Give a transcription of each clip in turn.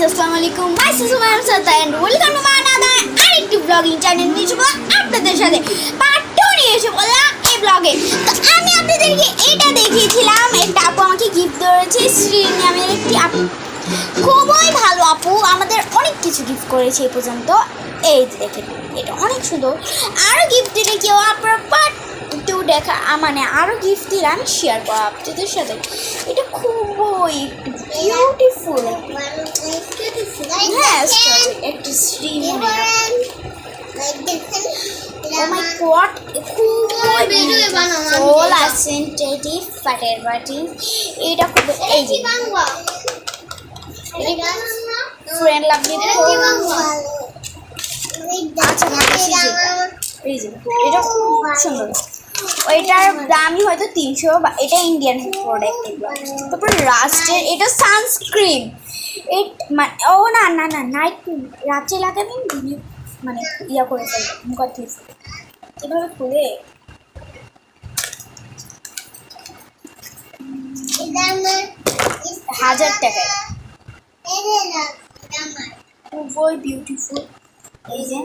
আসসালামু আলাইকুম মাই সুমা সাদা and welcome to my another আরেকটি ব্লগিং চ্যানেল নিয়ে এসেছি আপনাদের সাথে পার্ট 2 নিয়ে এসে বললাম এই ব্লগে। তো আমি আপনাদেরকে এটা দেখিয়েছিলাম, একটা আপু আমাকে গিফট করেছে, শ্রী নামের একটি আপু, খুবই ভালো আপু, আমাদের অনেক কিছু গিফট করেছে এই পর্যন্ত। এই যে দেখেন, এটা অনেক সুন্দর। আরও গিফট দিলে কেউ আপনার পার্ট 2 দেখা, মানে আরও গিফট দিলে আমি শেয়ার করবো আপনাদের সাথে। এটা খুবই বিউটিফুল, হ্যাঁ একটা শ্রী Oh my god, খুবই বিউটিফুল আর সেন্সিটিভ ফাটের বাটি। এটা খুব এই যে ফ্রেন্ড লাগবে। আচ্ছা ভাবছি যে এই যে এটা খুব সুন্দর। ওইটার দামই হয়তো 300, বা এটা ইন্ডিয়ান প্রোডাক্ট। তারপর রাস্টের এটা সানস্ক্রিন, মানে ও না না না নাইট রাত্রে লাগাবেন, দিনে মানে ইয়া করে ফেলবে, মুখার ধুয়ে ফেলবে এভাবে খুলে। হাজার টাকায়, খুবই বিউটিফুল। এই যে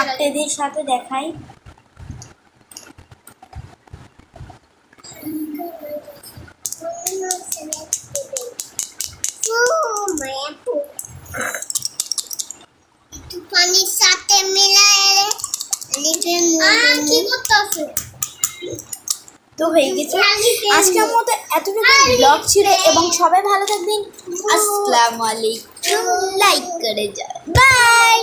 আপনাদের সাথে দেখাই, পানির সাথে মিলায়ে কি করতেছে। তো হয়ে গেছে আজকের মতো এতটুকু ব্লগ ছিল, এবং সবাই ভালো থাকবেন। আসসালামু আলাইকুম, লাইক করে যাও, বাই।